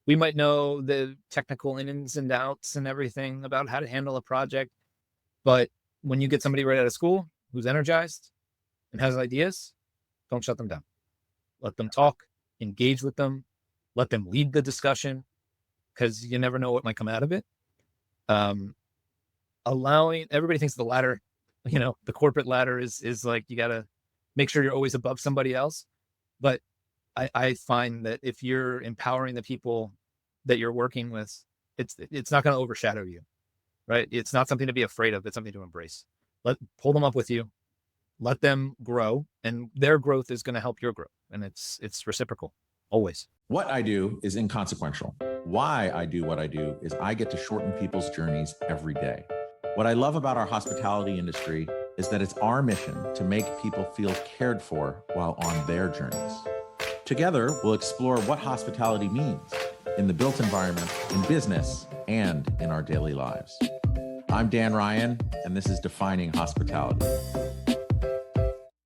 We might know the technical ins and outs and everything about how to handle a project, but when you get somebody right out of school who's energized and has ideas, don't shut them down. Let them talk, engage with them, let them lead the discussion, because you never know what might come out of it. Um, Allowing everybody thinks the ladder, the corporate ladder is like you got to make sure you're always above somebody else. But I find that if you're empowering the people that you're working with, it's not going to overshadow you, right? It's not something to be afraid of. It's something to embrace. Pull them up with you, let them grow, and their growth is going to help your growth, and it's reciprocal always. What I do is inconsequential. Why I do what I do is I get to shorten people's journeys every day. What I love about our hospitality industry is that it's our mission to make people feel cared for while on their journeys. Together, we'll explore what hospitality means in the built environment, in business, and in our daily lives. I'm Dan Ryan, and this is Defining Hospitality.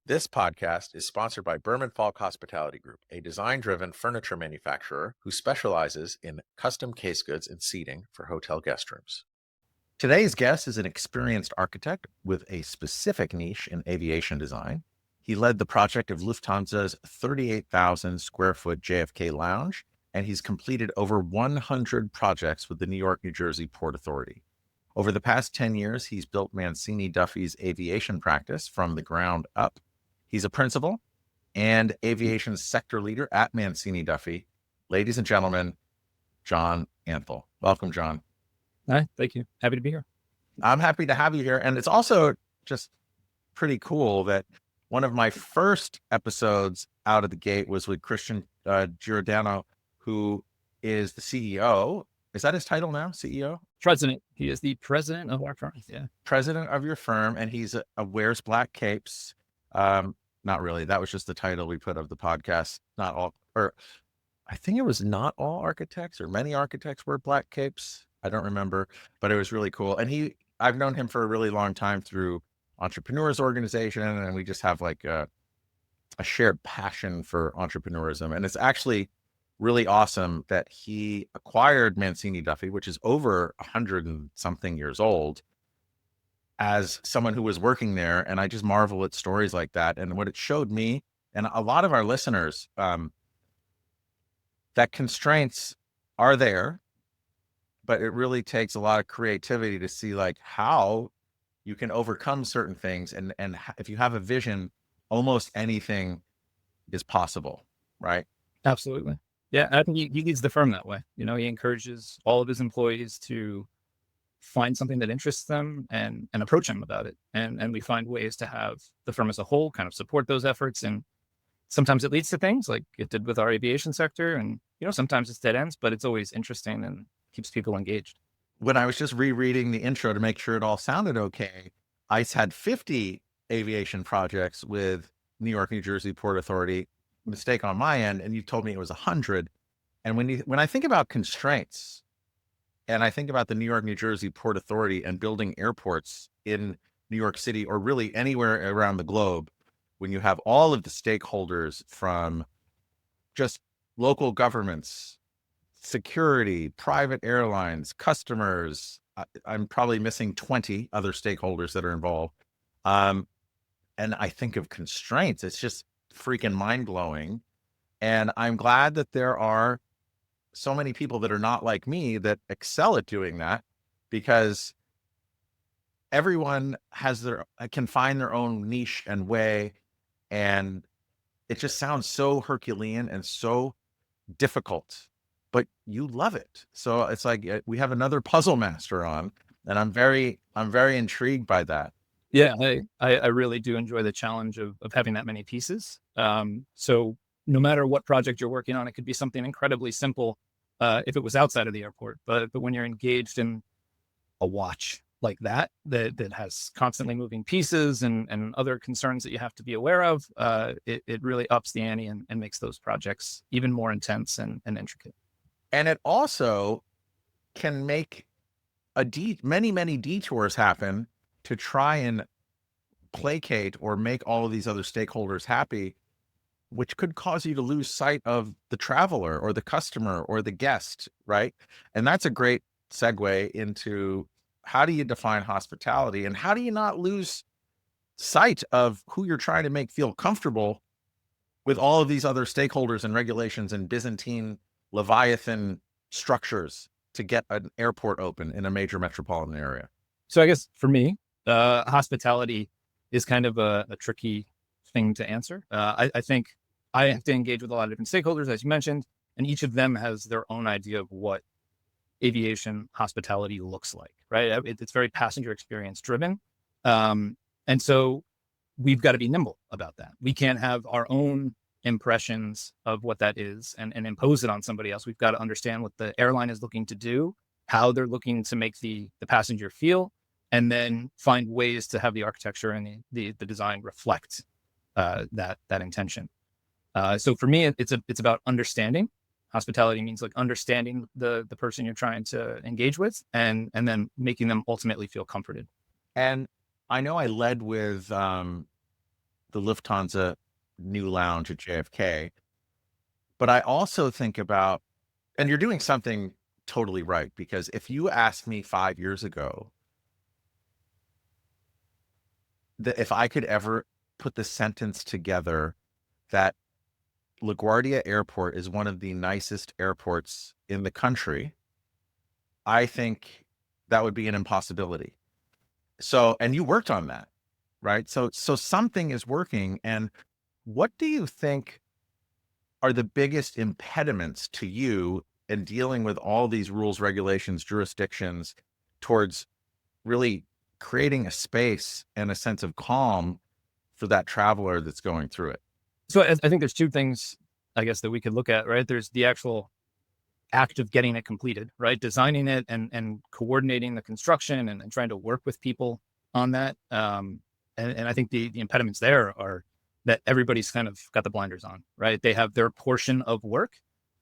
This podcast is sponsored by Berman Falk Hospitality Group, a design-driven furniture manufacturer who specializes in custom case goods and seating for hotel guest rooms. Today's guest is an experienced architect with a specific niche in aviation design. He led the project of Lufthansa's 38,000 square foot JFK lounge, and he's completed over 100 projects with the New York, New Jersey Port Authority. Over the past 10 years, he's built Mancini Duffy's aviation practice from the ground up. He's a principal and aviation sector leader at Mancini Duffy. Ladies and gentlemen, John Anthal. Welcome, John. Hi, thank you. Happy to be here. I'm happy to have you here. And it's also just pretty cool that one of my first episodes out of the gate was with Christian Giordano, who is the CEO. Is that his title now? CEO? President. He is the president of our firm. Yeah. President of your firm. And he's wears black capes. Not really. That was just the title we put of the podcast. Not all, or I think it was not all architects or many architects wear black capes. I don't remember, but it was really cool. And I've known him for a really long time through Entrepreneurs Organization. And we just have like a shared passion for entrepreneurism. And it's actually really awesome that he acquired Mancini Duffy, which is over 100 and something years old, as someone who was working there. And I just marvel at stories like that. And what it showed me and a lot of our listeners, that constraints are there, but it really takes a lot of creativity to see like how you can overcome certain things. And if you have a vision, almost anything is possible, right? Absolutely. Yeah, I think he leads the firm that way. He encourages all of his employees to find something that interests them and approach him about it. And we find ways to have the firm as a whole kind of support those efforts. And sometimes it leads to things like it did with our aviation sector. And, sometimes it's dead ends, but it's always interesting and keeps people engaged. When I was just rereading the intro to make sure it all sounded okay, I had 50 aviation projects with New York, New Jersey Port Authority. Mistake on my end. And you told me it was 100. And when I think about constraints, and I think about the New York, New Jersey Port Authority and building airports in New York City or really anywhere around the globe, when you have all of the stakeholders from just local governments, security, private airlines, customers, I'm probably missing 20 other stakeholders that are involved. And I think of constraints, it's just freaking mind-blowing. And I'm glad that there are so many people that are not like me that excel at doing that, because everyone can find their own niche and way. And it just sounds so Herculean and so difficult, but you love it. So it's like we have another puzzle master on, and I'm very intrigued by that. Yeah, I really do enjoy the challenge of having that many pieces. So no matter what project you're working on, it could be something incredibly simple if it was outside of the airport. But when you're engaged in a watch like that has constantly moving pieces and other concerns that you have to be aware of, it really ups the ante and makes those projects even more intense and intricate. And it also can make many detours happen to try and placate or make all of these other stakeholders happy. which could cause you to lose sight of the traveler or the customer or the guest, right? And that's a great segue into how do you define hospitality and how do you not lose sight of who you're trying to make feel comfortable with all of these other stakeholders and regulations and Byzantine Leviathan structures to get an airport open in a major metropolitan area? So I guess for me, hospitality is kind of a tricky thing to answer. I think I have to engage with a lot of different stakeholders, as you mentioned, and each of them has their own idea of what aviation hospitality looks like, right? It's very passenger experience driven. And so we've got to be nimble about that. We can't have our own impressions of what that is and impose it on somebody else. We've got to understand what the airline is looking to do, how they're looking to make the passenger feel, and then find ways to have the architecture and the design reflect that intention. So for me, it's about understanding. Hospitality means like understanding the person you're trying to engage with, and then making them ultimately feel comforted. And I know I led with the Lufthansa new lounge at JFK, but I also think about, and you're doing something totally right, because if you asked me 5 years ago that if I could ever put the sentence together that LaGuardia Airport is one of the nicest airports in the country, I think that would be an impossibility. So, and you worked on that, right? So something is working. And what do you think are the biggest impediments to you in dealing with all these rules, regulations, jurisdictions towards really creating a space and a sense of calm for that traveler that's going through it? So I think there's two things, I guess, that we could look at, right? There's the actual act of getting it completed, right? Designing it and coordinating the construction and trying to work with people on that. And I think the impediments there are that everybody's kind of got the blinders on, right? They have their portion of work,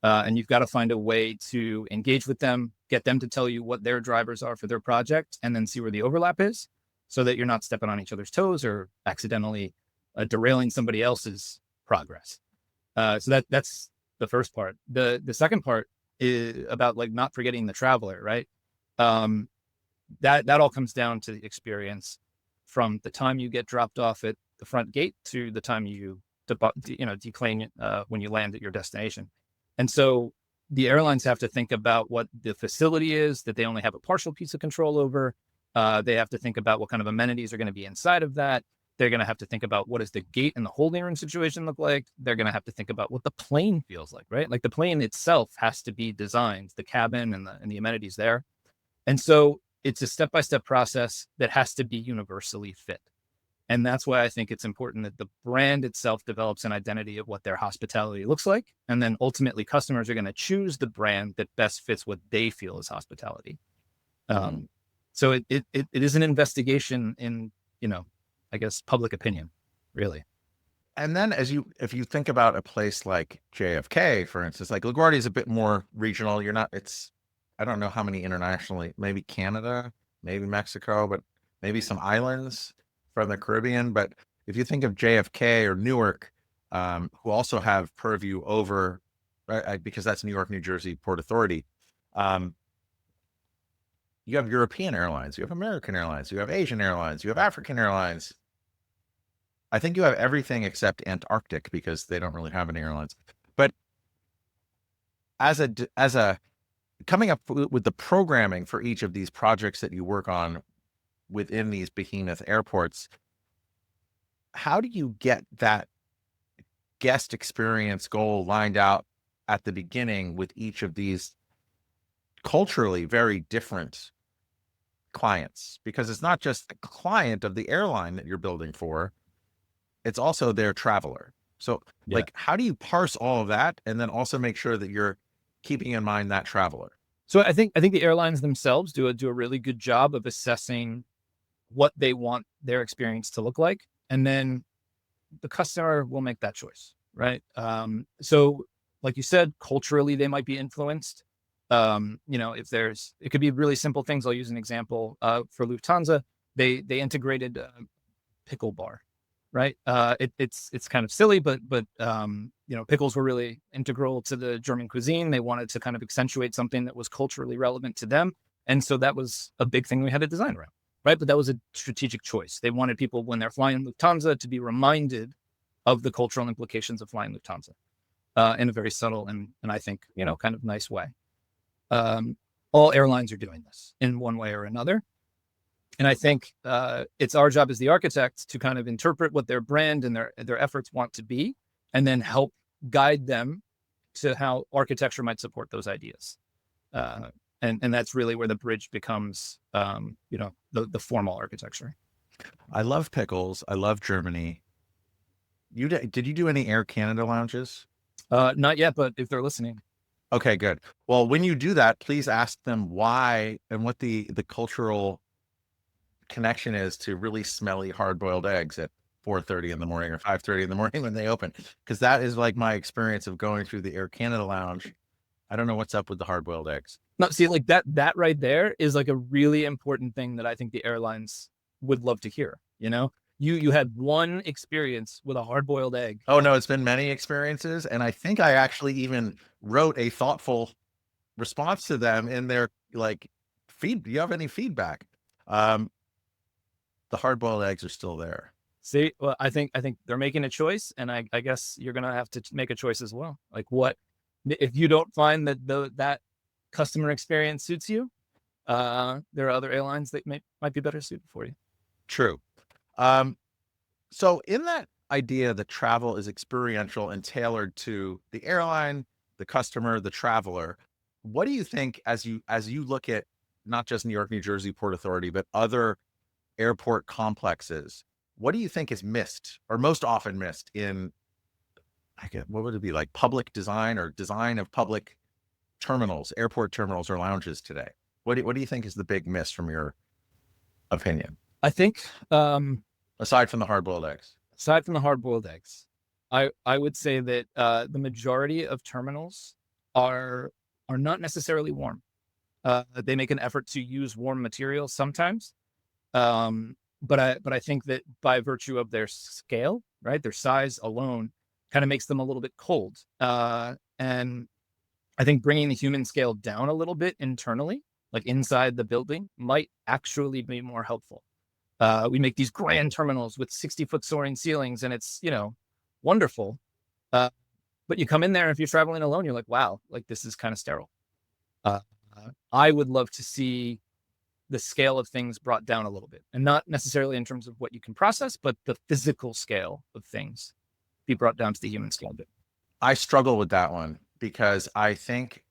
and you've got to find a way to engage with them, get them to tell you what their drivers are for their project, and then see where the overlap is so that you're not stepping on each other's toes or accidentally derailing somebody else's progress. So that's the first part. The second part is about like not forgetting the traveler, right? That all comes down to the experience from the time you get dropped off at the front gate to the time you decline when you land at your destination. And so the airlines have to think about what the facility is that they only have a partial piece of control over. They have to think about what kind of amenities are going to be inside of that. They're going to have to think about what does the gate and the holding room situation look like. They're going to have to think about what the plane feels like, right? Like the plane itself has to be designed, the cabin and the amenities there. And so it's a step-by-step process that has to be universally fit. And that's why I think it's important that the brand itself develops an identity of what their hospitality looks like. And then ultimately customers are going to choose the brand that best fits what they feel is hospitality. So it is an investigation in, I guess, public opinion, really. And then if you think about a place like JFK, for instance, like LaGuardia is a bit more regional. I don't know how many internationally, maybe Canada, maybe Mexico, but maybe some islands from the Caribbean. But if you think of JFK or Newark, who also have purview over, right, because that's New York, New Jersey Port Authority. You have European airlines, you have American Airlines, you have Asian Airlines, you have African Airlines. I think you have everything except Antarctic because they don't really have any airlines. But as a coming up with the programming for each of these projects that you work on within these behemoth airports, how do you get that guest experience goal lined out at the beginning with each of these culturally very different clients? Because it's not just the client of the airline that you're building for, it's also their traveler. So like, how do you parse all of that and then also make sure that you're keeping in mind that traveler? So I think the airlines themselves do a really good job of assessing what they want their experience to look like, and then the customer will make that choice, right? So like you said, culturally they might be influenced. It could be really simple things. I'll use an example for Lufthansa. They integrated pickle bar, right? It's kind of silly, but pickles were really integral to the German cuisine. They wanted to kind of accentuate something that was culturally relevant to them, and so that was a big thing we had to design around, right? But that was a strategic choice. They wanted people, when they're flying Lufthansa, to be reminded of the cultural implications of flying Lufthansa in a very subtle and I think kind of nice way. All airlines are doing this in one way or another. And I think it's our job as the architects to kind of interpret what their brand and their efforts want to be, and then help guide them to how architecture might support those ideas. And that's really where the bridge becomes, the formal architecture. I love pickles. I love Germany. Did you do any Air Canada lounges? Not yet, but if they're listening. Okay, good. Well, when you do that, please ask them why and what the cultural connection is to really smelly hard-boiled eggs at 4:30 in the morning or 5:30 in the morning when they open, because that is like my experience of going through the Air Canada lounge. I don't know what's up with the hard-boiled eggs. No, see, like that right there is like a really important thing that I think the airlines would love to hear. You had one experience with a hard-boiled egg. Oh no, it's been many experiences, and I think I actually even wrote a thoughtful response to them in their do you have any feedback? The hard-boiled eggs are still there. See, well, I think they're making a choice, and I guess you're gonna have to make a choice as well. Like, what if you don't find that that customer experience suits you? There are other airlines that might be better suited for you. True. So in that idea that travel is experiential and tailored to the airline, the customer, the traveler, what do you think as you look at not just New York, New Jersey Port Authority, but other airport complexes, what do you think is missed or most often missed in, what would it be, like public design or design of public terminals, airport terminals or lounges today? What do you think is the big miss from your opinion? I think, aside from the hard-boiled eggs. Aside from the hard-boiled eggs, I would say that the majority of terminals are not necessarily warm. They make an effort to use warm materials sometimes, but I think that by virtue of their scale, right, their size alone, kind of makes them a little bit cold. And I think bringing the human scale down a little bit internally, like inside the building, might actually be more helpful. We make these grand terminals with 60-foot soaring ceilings, and it's, wonderful. But you come in there, if you're traveling alone, you're like, wow, like this is kind of sterile. I would love to see the scale of things brought down a little bit, and not necessarily in terms of what you can process, but the physical scale of things be brought down to the human scale a bit. I struggle with that one because I think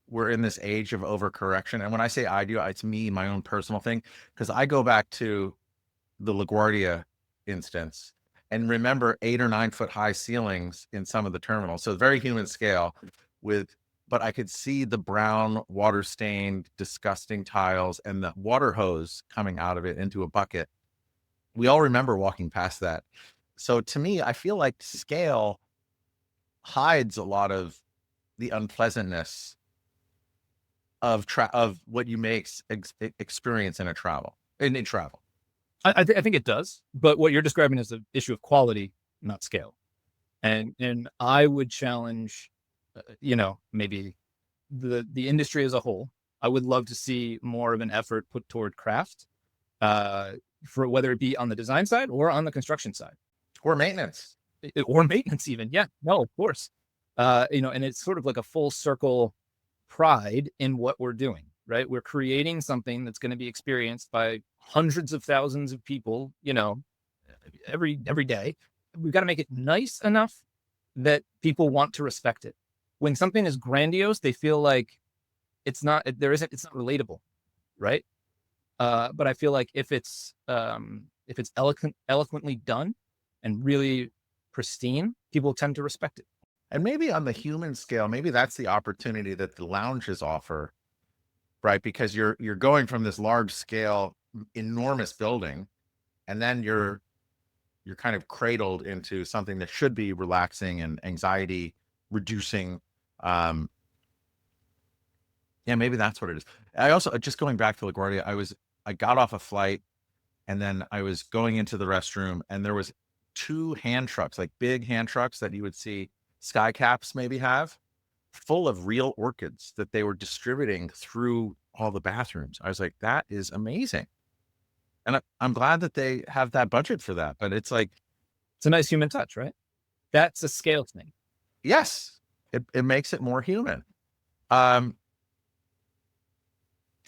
we're in this age of overcorrection. And when I say I do, it's me, my own personal thing, because I go back to the LaGuardia instance and remember 8 or 9 foot high ceilings in some of the terminals. So very human scale but I could see the brown water stained, disgusting tiles and the water hose coming out of it into a bucket. We all remember walking past that. So to me, I feel like scale hides a lot of the unpleasantness of what you may experience in travel. I think it does, but what you're describing is the issue of quality, not scale. And I would challenge, maybe the industry as a whole. I would love to see more of an effort put toward craft, for whether it be on the design side or on the construction side. Or maintenance. Even. Yeah, no, of course. And it's sort of like a full circle pride in what we're doing, right? We're creating something that's going to be experienced by hundreds of thousands of people, every day. We've got to make it nice enough that people want to respect it. When something is grandiose, they feel like it's not relatable, right? But I feel like if it's eloquently done and really pristine, people tend to respect it. And maybe on the human scale, maybe that's the opportunity that the lounges offer, right? Because you're going from this large scale, enormous building, and then you're kind of cradled into something that should be relaxing and anxiety reducing. Yeah, maybe that's what it is. I also, just going back to LaGuardia, I got off a flight and then I was going into the restroom and there was 2 hand trucks, like big hand trucks that you would see sky caps maybe have, full of real orchids that they were distributing through all the bathrooms. I was like, that is amazing. And I'm glad that they have that budget for that. But it's like, It's a nice human touch, right? That's a scale thing. yes, it makes it more human. Um,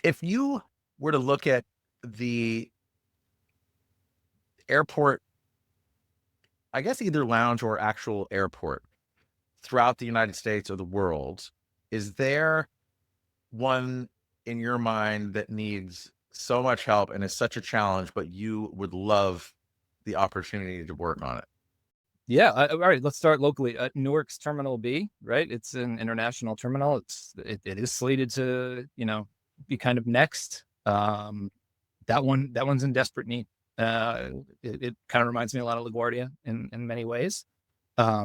if you were to look at the airport, I guess either lounge or actual airport throughout the United States or the world, is there one in your mind that needs so much help and is such a challenge, but you would love the opportunity to work on it? Yeah. All right. Let's start locally. Newark's Terminal B, right? It's an international terminal. It is slated to, be kind of next. That one's in desperate need. It kind of reminds me a lot of LaGuardia in many ways. I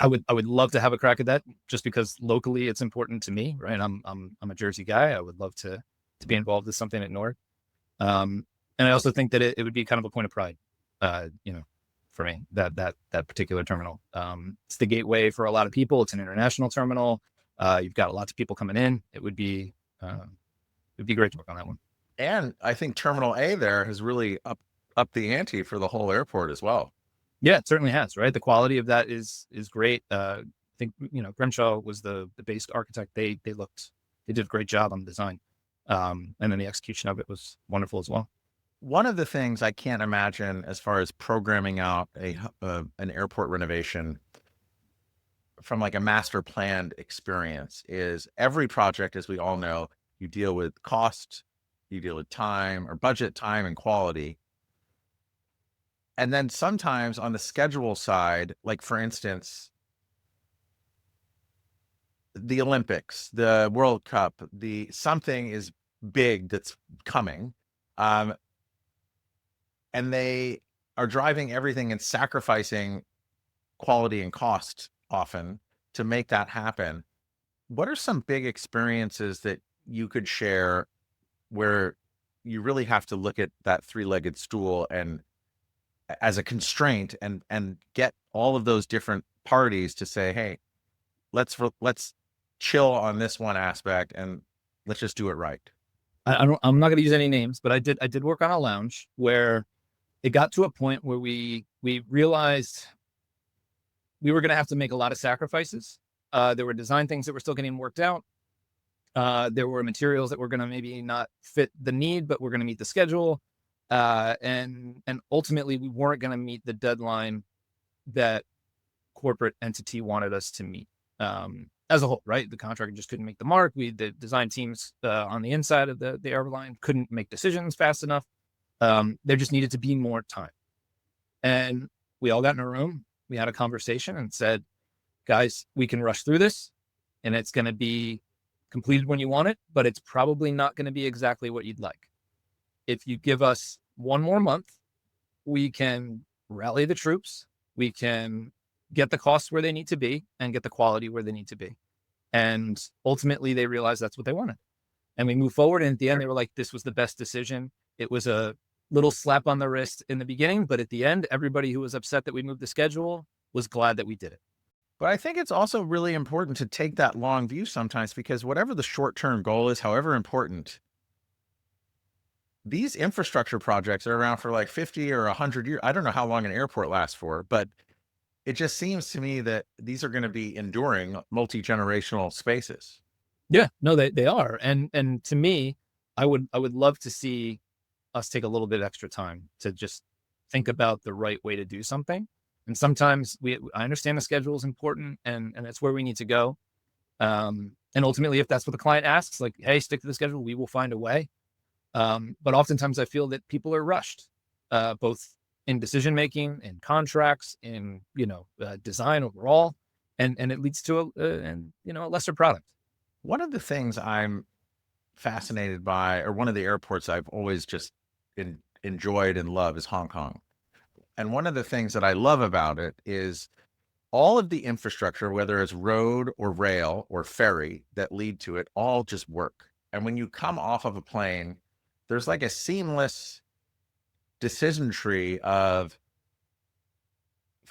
would love to have a crack at that, just because locally it's important to me, right? I'm a Jersey guy. I would love to be involved with something at Newark. And I also think that it would be kind of a point of pride, for me, that particular terminal. It's the gateway for a lot of people. It's an international terminal. You've got lots of people coming in. It'd be great to work on that one. And I think Terminal A there has really up the ante for the whole airport as well. Yeah, it certainly has, right? The quality of that is great. I think, Grimshaw was the base architect. They did a great job on the design. And then the execution of it was wonderful as well. One of the things I can't imagine as far as programming out an airport renovation from like a master planned experience is every project, as we all know, you deal with cost, you deal with time or budget, time and quality. And then sometimes on the schedule side, like for instance, the Olympics, the World Cup, something is big that's coming. And they are driving everything and sacrificing quality and cost often to make that happen. What are some big experiences that you could share where you really have to look at that 3-legged stool and as a constraint and get all of those different parties to say, hey, let's chill on this one aspect and let's just do it right? I'm not going to use any names, but I did work on a lounge where it got to a point where we realized we were going to have to make a lot of sacrifices. There were design things that were still getting worked out. There were materials that were going to maybe not fit the need, but we're going to meet the schedule. And ultimately we weren't going to meet the deadline that corporate entity wanted us to meet, as a whole, right? The contractor just couldn't make the mark. The design teams, on the inside of the airline couldn't make decisions fast enough. There just needed to be more time. And we all got in a room, we had a conversation and said, guys, we can rush through this and it's going to be completed when you want it, but it's probably not going to be exactly what you'd like. If you give us one more month, we can rally the troops. We can get the costs where they need to be and get the quality where they need to be. And ultimately they realized that's what they wanted. And we moved forward. And at the end, they were like, this was the best decision. It was a little slap on the wrist in the beginning, but at the end, everybody who was upset that we moved the schedule was glad that we did it. But I think it's also really important to take that long view sometimes, because whatever the short-term goal is, however important, these infrastructure projects are around for like 50 or 100 years. I don't know how long an airport lasts for, but it just seems to me that these are going to be enduring multi-generational spaces. Yeah, no, they are. And to me, I would love to see us take a little bit extra time to just think about the right way to do something. And sometimes I understand the schedule is important and that's where we need to go. And ultimately, if that's what the client asks, like, hey, stick to the schedule, we will find a way. But oftentimes I feel that people are rushed, both in decision-making, in contracts, in, design overall, and it leads to a lesser product. One of the things I'm fascinated by, or one of the airports I've always just enjoyed and love, is Hong Kong. And one of the things that I love about it is all of the infrastructure, whether it's road or rail or ferry that lead to it, all just work. And when you come off of a plane, there's like a seamless decision tree of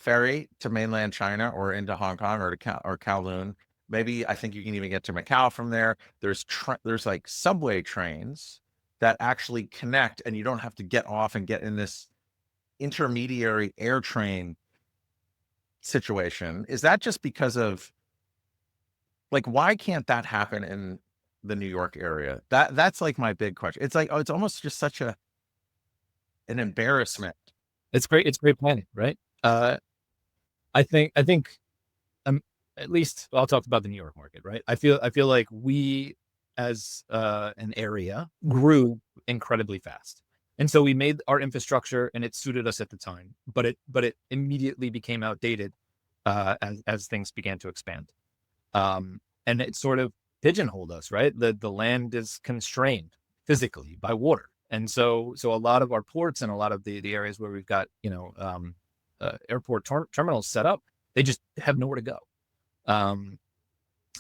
ferry to mainland China or into Hong Kong or to or Kowloon. Maybe I think you can even get to Macau from there. There's like subway trains that actually connect, and you don't have to get off and get in this intermediary air train situation. Is that just because of, like, why can't that happen in the New York area? That's like my big question. It's like, oh, it's almost just such an embarrassment. It's great. It's great planning, right? I think at least I'll talk about the New York market, right? I feel like we as an area grew incredibly fast. And so we made our infrastructure and it suited us at the time, but it immediately became outdated as things began to expand. And it sort of pigeonholed us, right? The land is constrained physically by water. And so a lot of our ports and a lot of the areas where we've got, airport terminals set up, they just have nowhere to go.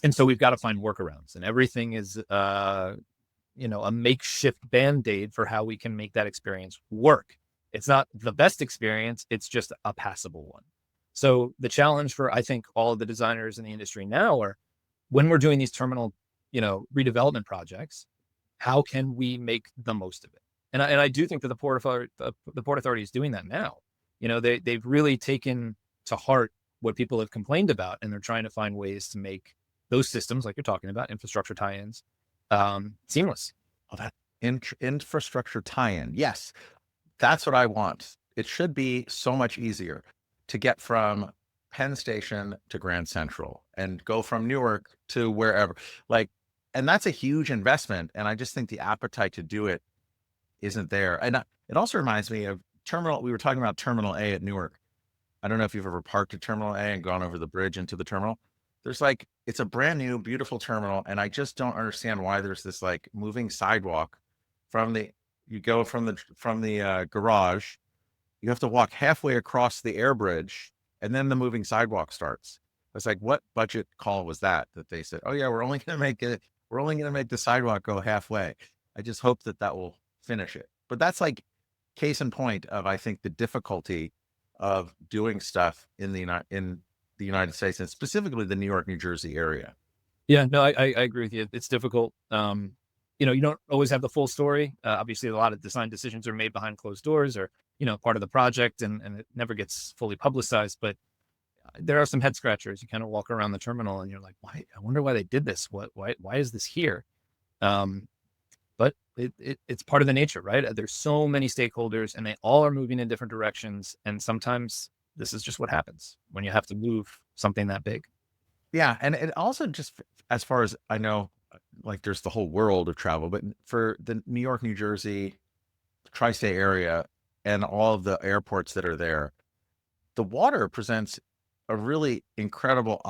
And so we've got to find workarounds, and everything is, a makeshift Band-Aid for how we can make that experience work. It's not the best experience. It's just a passable one. So the challenge for, I think, all of the designers in the industry now are, when we're doing these terminal, redevelopment projects, how can we make the most of it? And I do think that the Port Authority is doing that now. They've really taken to heart what people have complained about, and they're trying to find ways to make those systems, like you're talking about, infrastructure tie-ins, seamless. Oh, that infrastructure tie-in. Yes, that's what I want. It should be so much easier to get from Penn Station to Grand Central and go from Newark to wherever. And that's a huge investment. And I just think the appetite to do it isn't there. And it also reminds me of we were talking about Terminal A at Newark. I don't know if you've ever parked at Terminal A and gone over the bridge into the terminal. It's a brand new, beautiful terminal. And I just don't understand why there's this moving sidewalk you go from the garage, you have to walk halfway across the air bridge, and then the moving sidewalk starts. It's like, what budget call was that they said, oh yeah, we're only going to make the sidewalk go halfway. I just hope that will finish it. But that's case in point of, I think, the difficulty of doing stuff in the United States, and specifically the New York, New Jersey area. Yeah, no, I agree with you. It's difficult. You don't always have the full story. Obviously, a lot of design decisions are made behind closed doors, or part of the project, and it never gets fully publicized. But there are some head scratchers. You kind of walk around the terminal and you're like, why? I wonder why they did this. Why is this here? But it's part of the nature, right? There's so many stakeholders, and they all are moving in different directions. And sometimes this is just what happens when you have to move something that big. Yeah. And it also, just as far as I know, there's the whole world of travel, but for the New York, New Jersey, tri-state area, and all of the airports that are there, the water presents a really incredible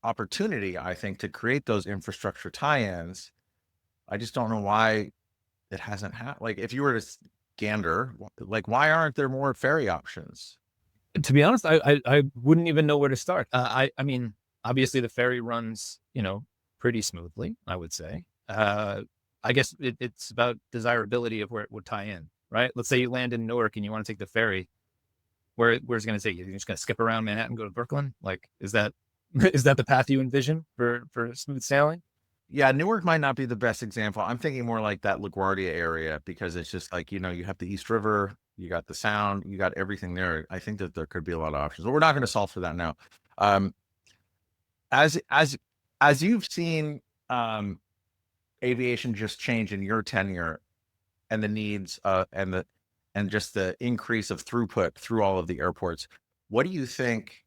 opportunity, I think, to create those infrastructure tie-ins. I just don't know why it hasn't happened. If you were to gander, why aren't there more ferry options? To be honest, I wouldn't even know where to start. I mean, obviously the ferry runs, pretty smoothly, I would say. I guess it's about desirability of where it would tie in, right? Let's say you land in Newark and you want to take the ferry. Where's it going to take you? You're just going to skip around Manhattan, go to Brooklyn? Is that the path you envision for smooth sailing? Yeah, Newark might not be the best example. I'm thinking more like that LaGuardia area, because it's just you have the East River, you got the Sound, you got everything there. I think that there could be a lot of options, but we're not going to solve for that now. As you've seen aviation just change in your tenure, and the needs and just the increase of throughput through all of the airports, what do you think?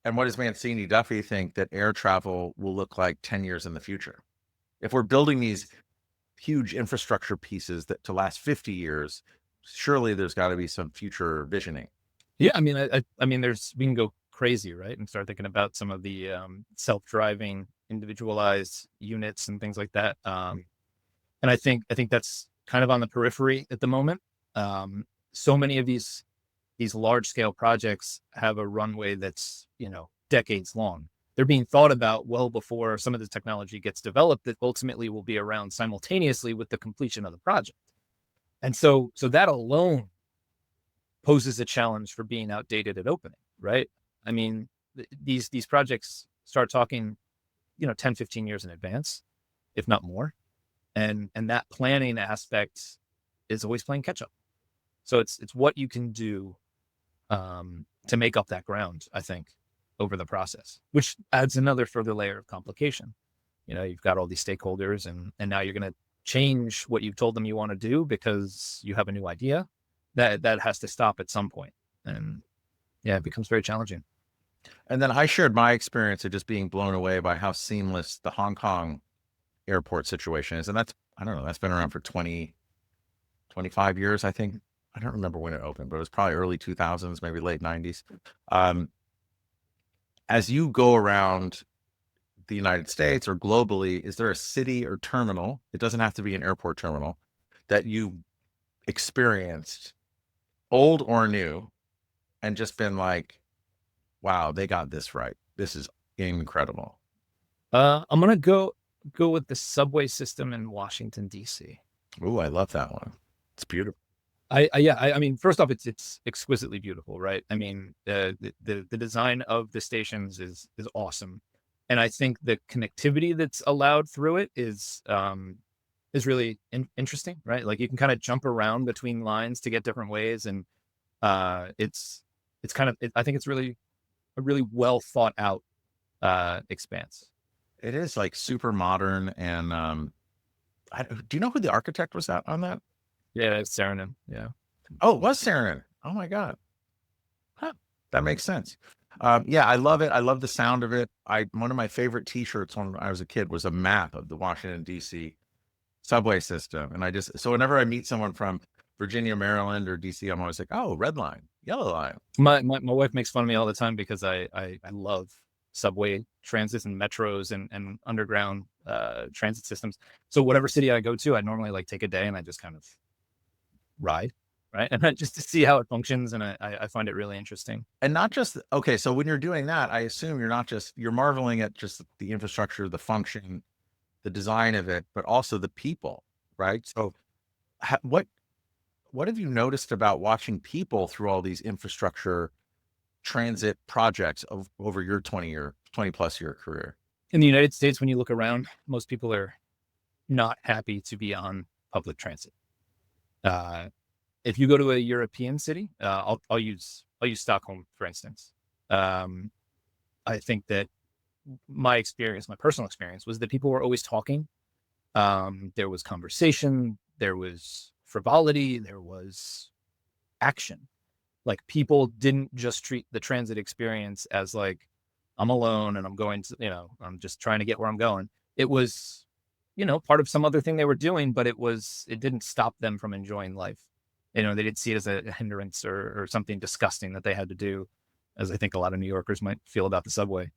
And what does Mancini Duffy think that air travel will look like 10 years in the future? If we're building these huge infrastructure pieces to last 50 years, surely there's got to be some future visioning. Yeah, I mean, I mean, we can go crazy, right, and start thinking about some of the self-driving, individualized units and things like that. And I think that's kind of on the periphery at the moment. So many of these large scale projects have a runway that's, decades long. They're being thought about well before some of the technology gets developed that ultimately will be around simultaneously with the completion of the project. And so that alone poses a challenge for being outdated at opening, right? I mean, these projects start talking, 10, 15 years in advance, if not more. And that planning aspect is always playing catch up. So it's what you can do to make up that ground, I think, over the process, which adds another further layer of complication. You've got all these stakeholders, and now you're going to change what you've told them you want to do because you have a new idea. That has to stop at some point. And yeah, it becomes very challenging. And then I shared my experience of just being blown away by how seamless the Hong Kong airport situation is. And I don't know, that's been around for 20, 25 years, I think. I don't remember when it opened, but it was probably early 2000s, maybe late 90s. As you go around the United States or globally, is there a city or terminal, it doesn't have to be an airport terminal, that you experienced, old or new, and just been like, wow, they got this right. This is incredible. I'm going to go with the subway system in Washington, D.C. Ooh, I love that one. It's beautiful. I mean, first off, it's exquisitely beautiful, right? I mean, the design of the stations is awesome, and I think the connectivity that's allowed through it is really interesting, right? Like you can kind of jump around between lines to get different ways, and it's kind of I think it's really a really well thought out expanse. It is like super modern, and do you know who the architect was on that? Yeah, it's Saarinen. Yeah. Oh, it was Saarinen. Oh my God. Huh. That makes sense. Yeah, I love it. I love the sound of it. One of my favorite T-shirts when I was a kid was a map of the Washington D.C. subway system, and so whenever I meet someone from Virginia, Maryland, or D.C., I'm always like, oh, red line, yellow line. My wife makes fun of me all the time because I love subway transits and metros and underground transit systems. So whatever city I go to, I normally like take a day and I just kind of ride, right? And just to see how it functions. And I find it really interesting. And not just, okay, so when you're doing that, I assume you're marveling at just the infrastructure, the function, the design of it, but also the people, right? So what have you noticed about watching people through all these infrastructure transit projects over your 20 plus year career? In the United States, when you look around, most people are not happy to be on public transit. If you go to a European city, I'll use Stockholm, for instance. I think that my personal experience was that people were always talking. There was conversation, there was frivolity, there was action. Like people didn't just treat the transit experience as like, I'm alone and I'm going to, I'm just trying to get where I'm going. It was, part of some other thing they were doing, but it didn't stop them from enjoying life. They didn't see it as a hindrance or something disgusting that they had to do, as I think a lot of New Yorkers might feel about the subway.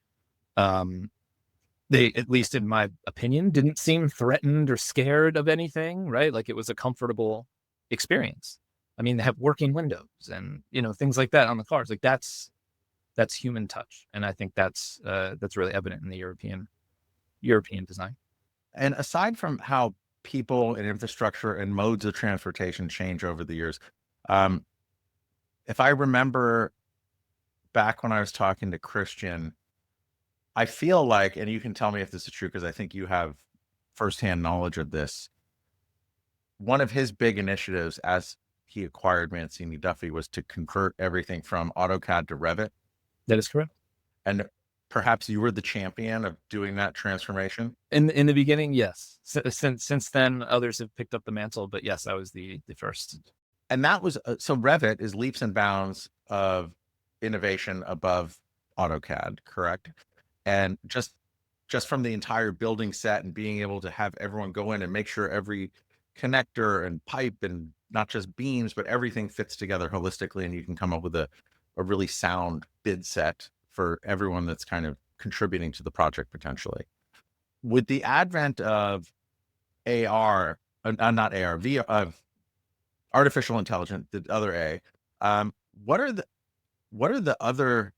They, at least in my opinion, didn't seem threatened or scared of anything, right? Like it was a comfortable experience. I mean, they have working windows and, things like that on the cars. Like that's human touch. And I think that's really evident in the European design. And aside from how people and infrastructure and modes of transportation change over the years, if I remember back when I was talking to Christian, I feel like, and you can tell me if this is true, because I think you have firsthand knowledge of this, one of his big initiatives as he acquired Mancini Duffy was to convert everything from AutoCAD to Revit. That is correct. And perhaps you were the champion of doing that transformation? In the beginning, yes. Since then, others have picked up the mantle, but yes, I was the first. And that was, so Revit is leaps and bounds of innovation above AutoCAD, correct? And just from the entire building set and being able to have everyone go in and make sure every connector and pipe and not just beams, but everything fits together holistically, and you can come up with a really sound bid set for everyone that's kind of contributing to the project potentially. With the advent of AR, not AR, VR, of artificial intelligence, the other A, what are the other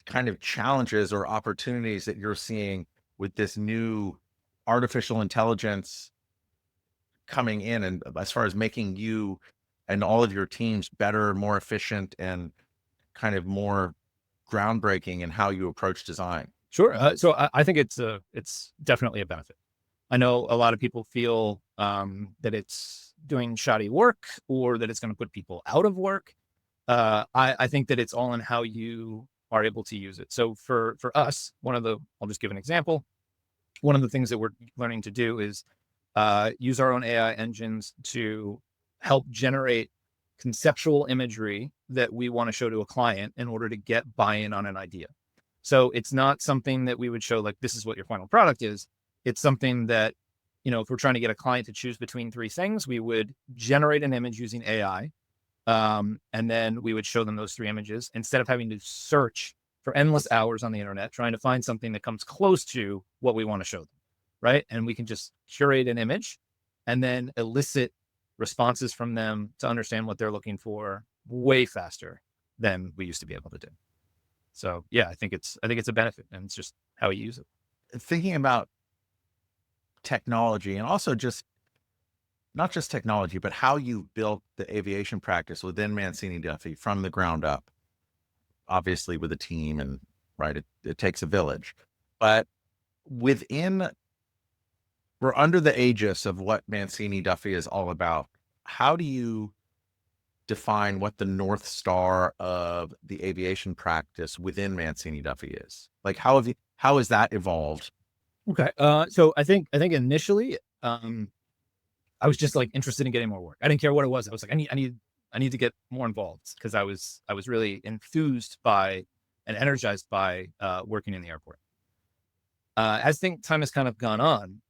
kind of challenges or opportunities that you're seeing with this new artificial intelligence coming in, and as far as making you and all of your teams better, more efficient, and kind of more groundbreaking in how you approach design? Sure. So I think it's definitely a benefit. I know a lot of people feel that it's doing shoddy work or that it's going to put people out of work. I think that it's all in how you are able to use it. So for us, I'll just give an example. One of the things that we're learning to do is use our own AI engines to help generate conceptual imagery that we want to show to a client in order to get buy-in on an idea. So it's not something that we would show like, this is what your final product is. It's something that, if we're trying to get a client to choose between three things, we would generate an image using AI. And then we would show them those three images instead of having to search for endless hours on the internet, trying to find something that comes close to what we want to show them. Right. And we can just curate an image and then elicit responses from them to understand what they're looking for way faster than we used to be able to do. So yeah, I think it's a benefit, and it's just how you use it. Thinking about technology, and also just not just technology, but how you built the aviation practice within Mancini Duffy from the ground up, obviously with a team, and right, it takes a village, but we're under the aegis of what Mancini Duffy is all about. How do you define what the North Star of the aviation practice within Mancini Duffy is? Like, how has that evolved? Okay. So I think initially, I was just like interested in getting more work. I didn't care what it was. I was like, I need to get more involved, because I was really enthused by and energized by working in the airport. As time has kind of gone on,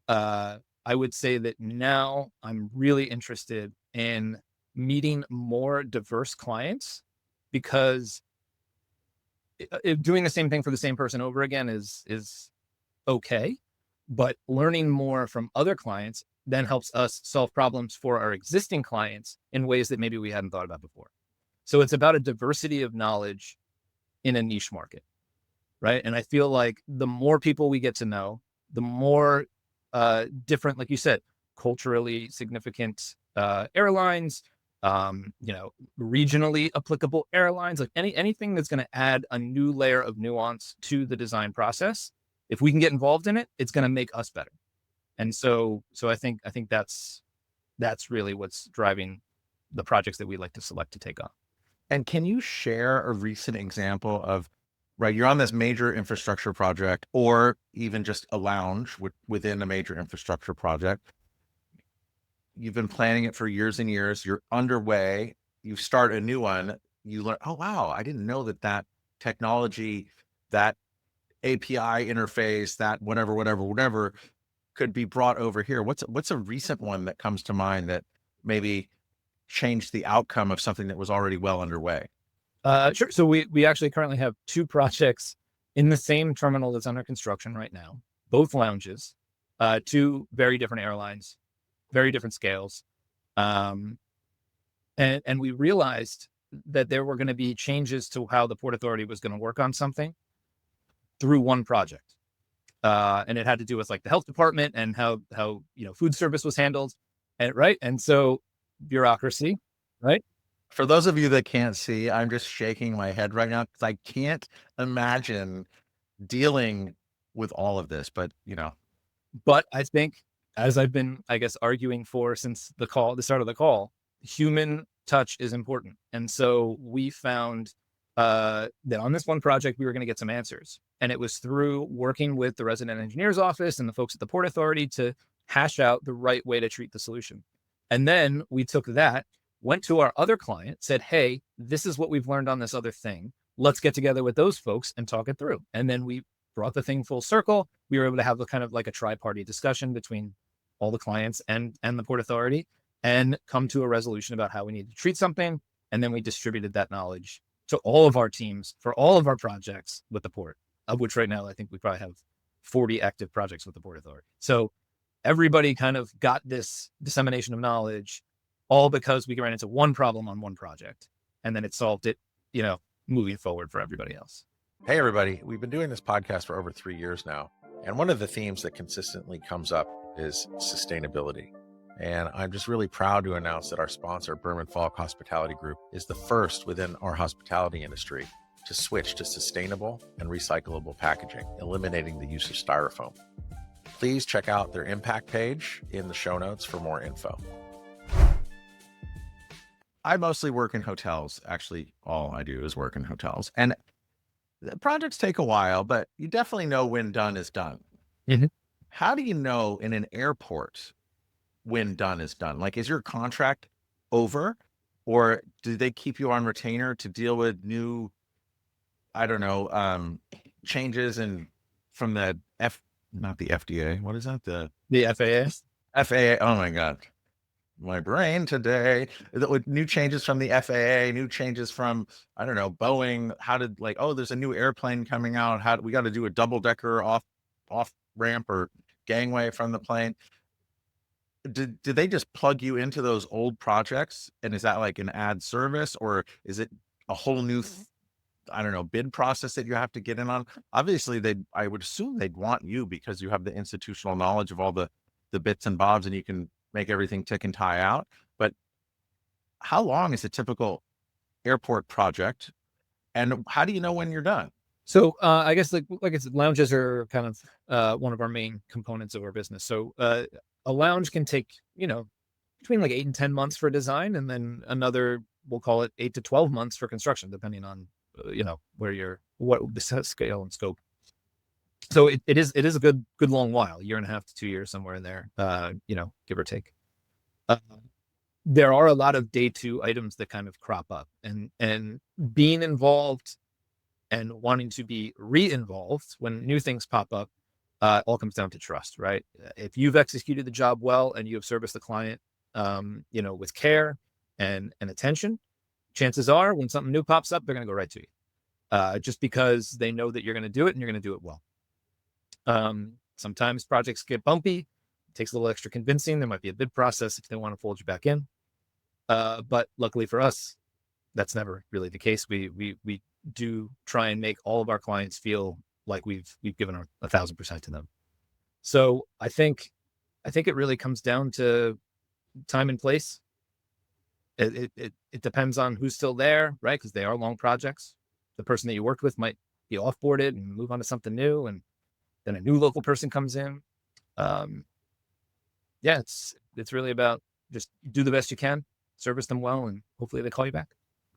I would say that now I'm really interested in meeting more diverse clients, because doing the same thing for the same person over again is okay, but learning more from other clients then helps us solve problems for our existing clients in ways that maybe we hadn't thought about before. So it's about a diversity of knowledge in a niche market, right? And I feel like the more people we get to know, the more different, like you said, culturally significant airlines, regionally applicable airlines, like anything that's going to add a new layer of nuance to the design process. If we can get involved in it, it's going to make us better. And so I think that's really what's driving the projects that we like to select to take on. And can you share a recent example of, right, you're on this major infrastructure project, or even just a lounge within a major infrastructure project. You've been planning it for years and years. You're underway. You start a new one. You learn, oh, wow, I didn't know that technology, that API interface, that whatever could be brought over here. What's a recent one that comes to mind that maybe changed the outcome of something that was already well underway? Sure. So we actually currently have two projects in the same terminal that's under construction right now, both lounges, two very different airlines, very different scales. And we realized that there were going to be changes to how the Port Authority was going to work on something through one project. And it had to do with like the health department and how food service was handled. And so bureaucracy, right? For those of you that can't see, I'm just shaking my head right now because I can't imagine dealing with all of this, but I think, as I've been, I guess, arguing for since the start of the call, human touch is important. And so we found that on this one project, we were going to get some answers. And it was through working with the resident engineer's office and the folks at the Port Authority to hash out the right way to treat the solution. And then we took that, went to our other client, said, hey, this is what we've learned on this other thing. Let's get together with those folks and talk it through. And then we brought the thing full circle. We were able to have a kind of like a tri-party discussion between all the clients and the Port Authority, and come to a resolution about how we need to treat something. And then we distributed that knowledge to all of our teams for all of our projects with the port, of which right now I think we probably have 40 active projects with the Port Authority. So everybody kind of got this dissemination of knowledge, all because we ran into one problem on one project, and then it solved it, moving forward for everybody else. Hey, everybody. We've been doing this podcast for over 3 years now. And one of the themes that consistently comes up is sustainability. And I'm just really proud to announce that our sponsor, Berman Falk Hospitality Group, is the first within our hospitality industry to switch to sustainable and recyclable packaging, eliminating the use of styrofoam. Please check out their impact page in the show notes for more info. I mostly work in hotels. Actually, all I do is work in hotels. And the projects take a while, but you definitely know when done is done. Mhm. How do you know in an airport when done is done? Like, is your contract over, or do they keep you on retainer to deal with new, I don't know, changes from the not the FDA. What is that? The FAA. FAA. Oh my God. My brain today. With new changes from the FAA, new changes from, I don't know, Boeing. There's a new airplane coming out. We got to do a double decker off ramp or gangway from the plane. Did they just plug you into those old projects? And is that like an ad service, or is it a whole new, I don't know, bid process that you have to get in on? Obviously, I would assume they'd want you because you have the institutional knowledge of all the bits and bobs, and you can make everything tick and tie out. But how long is a typical airport project, and how do you know when you're done? So I guess like I said, lounges are kind of one of our main components of our business. So a lounge can take, between like 8 and 10 months for design, and then another, we'll call it 8 to 12 months for construction, depending on what the scale and scope. So it is a good long while, 1.5 to 2 years, somewhere in there, give or take. There are a lot of day two items that kind of crop up, and being involved and wanting to be re-involved when new things pop up, all comes down to trust, right? If you've executed the job well and you have serviced the client, with care and attention, chances are when something new pops up, they're going to go right to you, just because they know that you're going to do it and you're going to do it well. Sometimes projects get bumpy. It takes a little extra convincing. There might be a bid process if they want to fold you back in. But luckily for us, that's never really the case. We do try and make all of our clients feel like we've given 1,000% to them. So I think it really comes down to time and place. It depends on who's still there, right? Because they are long projects. The person that you worked with might be offboarded and move on to something new, and then a new local person comes in. It's really about just do the best you can, service them well, and hopefully they call you back.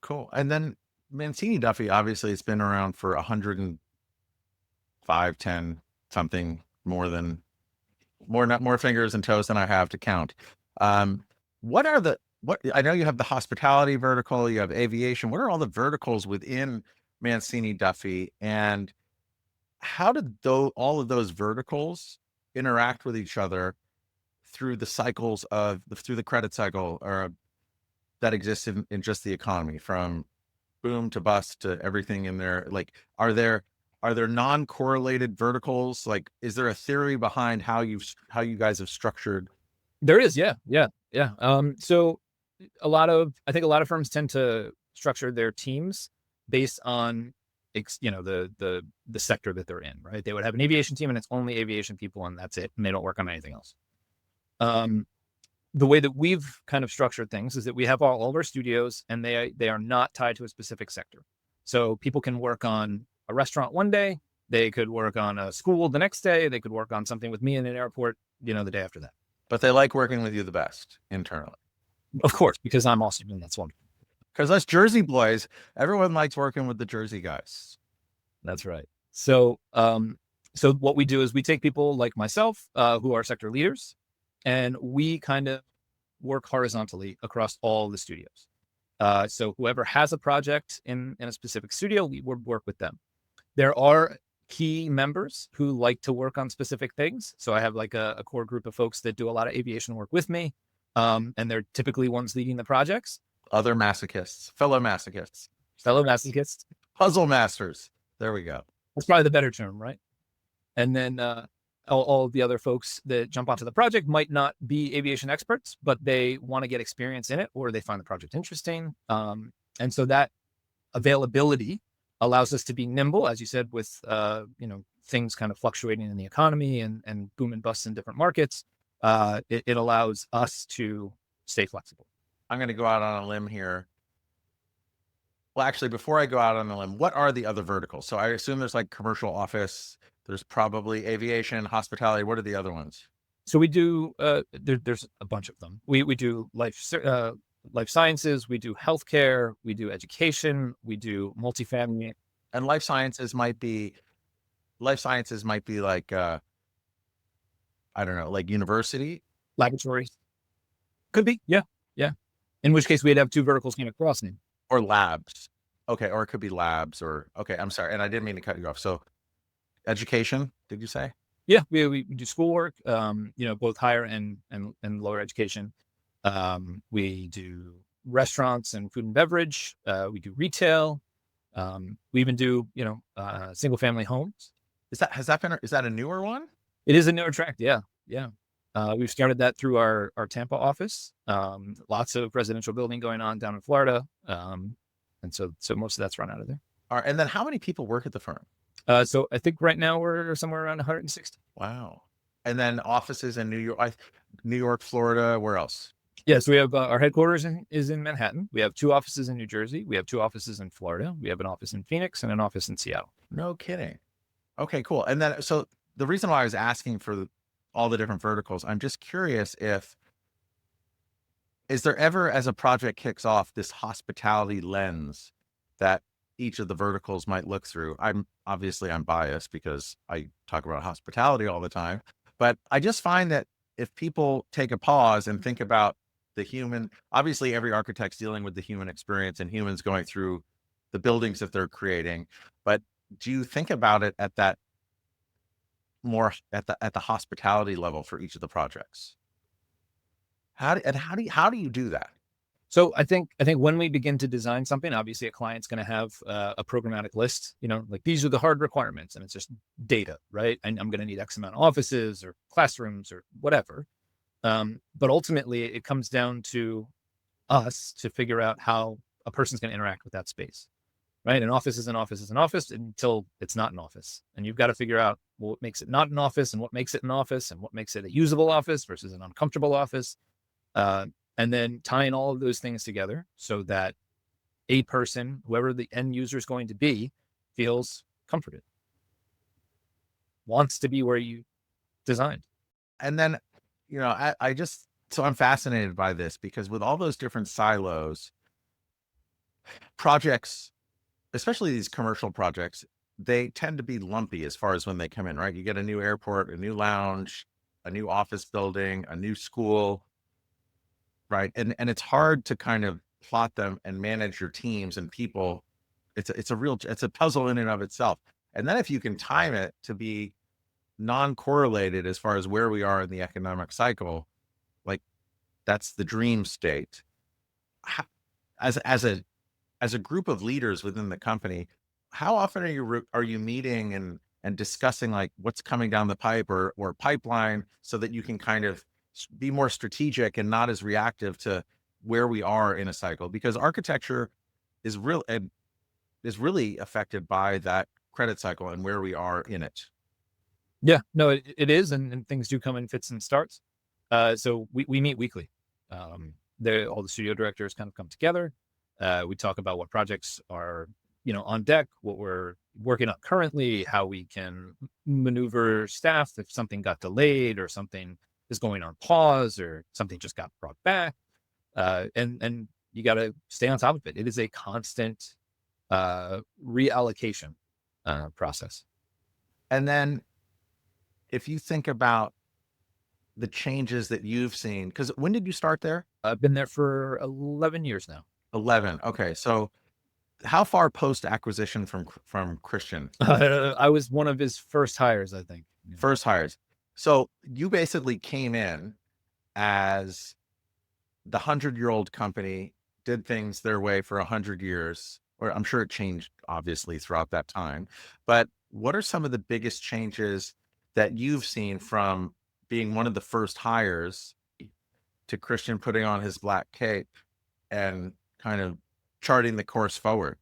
Cool. And then Mancini Duffy, obviously it's been around for 105, 10 something, more fingers and toes than I have to count. I know you have the hospitality vertical, you have aviation. What are all the verticals within Mancini Duffy, and how did all of those verticals interact with each other through the cycles through the credit cycle or that exists in just the economy, from boom to bust to everything in there? Like, are there non-correlated verticals? Like, is there a theory behind how you guys have structured? There is, yeah. So I think a lot of firms tend to structure their teams based on, the sector that they're in, right? They would have an aviation team and it's only aviation people and that's it. And they don't work on anything else. The way that we've kind of structured things is that we have all of our studios, and they are not tied to a specific sector. So people can work on a restaurant one day, they could work on a school the next day, they could work on something with me in an airport, the day after that. But they like working with you the best internally. Of course, because I'm awesome, and that's wonderful. Because us Jersey boys, everyone likes working with the Jersey guys. That's right. So what we do is we take people like myself, who are sector leaders, and we kind of work horizontally across all the studios. So whoever has a project in a specific studio, we work with them. There are key members who like to work on specific things. So I have like a core group of folks that do a lot of aviation work with me. And they're typically ones leading the projects. Other masochists, fellow masochists, puzzle masters. There we go. That's probably the better term, right? And then all of the other folks that jump onto the project might not be aviation experts, but they want to get experience in it, or they find the project interesting. And so that availability allows us to be nimble, as you said, with things kind of fluctuating in the economy and boom and bust in different markets. it allows us to stay flexible. I'm going to go out on a limb here. Well, actually, before I go out on a limb, what are the other verticals? So I assume there's like commercial office, there's probably aviation, hospitality. What are the other ones? So we do, there's a bunch of them. We do life sciences, we do healthcare, we do education, we do multifamily. And life sciences might be like, I don't know, like university. Laboratories. Could be. Yeah. Yeah. In which case we'd have two verticals came across. Or labs. Okay. Or it could be labs okay. I'm sorry. And I didn't mean to cut you off. So education, did you say? Yeah. We do schoolwork, both higher and lower education. We do restaurants and food and beverage. We do retail. We even do, single family homes. Is that a newer one? It is a newer track. Yeah. Yeah. We've started that through our Tampa office. Lots of residential building going on down in Florida. And so most of that's run out of there. All right. And then how many people work at the firm? So I think right now we're somewhere around 160. Wow. And then offices in New York, Florida, where else? Yeah, so we have our headquarters is in Manhattan. We have 2 offices in New Jersey. We have 2 offices in Florida. We have an office in Phoenix and an office in Seattle. No kidding. Okay, cool. And then, so the reason why I was asking for all the different verticals, I'm just curious is there ever, as a project kicks off, this hospitality lens that each of the verticals might look through? I'm biased because I talk about hospitality all the time, but I just find that if people take a pause and think about the human, obviously every architect's dealing with the human experience and humans going through the buildings that they're creating, but do you think about it at that more at the hospitality level for each of the projects? How do you do that? So I think when we begin to design something, obviously a client's going to have a programmatic list, like these are the hard requirements, and it's just data, right? And I'm going to need X amount of offices or classrooms or whatever. But ultimately it comes down to us to figure out how a person's going to interact with that space, right? An office is an office is an office until it's not an office. And you've got to figure out what makes it not an office and what makes it an office and what makes it a usable office versus an uncomfortable office. And then tying all of those things together so that a person, whoever the end user is going to be, feels comforted, wants to be where you designed. And then, so I'm fascinated by this because with all those different silos, projects, especially these commercial projects, they tend to be lumpy as far as when they come in, right? You get a new airport, a new lounge, a new office building, a new school, right? And it's hard to kind of plot them and manage your teams and people. It's a puzzle in and of itself. And then if you can time it to be non-correlated as far as where we are in the economic cycle, like that's the dream state. As a group of leaders within the company, how often are you meeting and discussing like what's coming down the pipe or pipeline so that you can kind of be more strategic and not as reactive to where we are in a cycle? Because architecture is really affected by that credit cycle and where we are in it. Yeah, no, it is. And things do come in fits and starts. So we meet weekly. All the studio directors kind of come together. We talk about what projects are, on deck, what we're working on currently, how we can maneuver staff if something got delayed or something is going on pause or something just got brought back. And you got to stay on top of it. It is a constant reallocation process. And then if you think about the changes that you've seen, because when did you start there? I've been there for 11 years now. 11. Okay. So how far post acquisition from Christian? I was one of his first hires, I think. Yeah. First hires. So you basically came in as the 100-year-old company, did things their way for 100 years, or I'm sure it changed obviously throughout that time. But what are some of the biggest changes that you've seen from being one of the first hires to Christian putting on his black cape and kind of charting the course forward,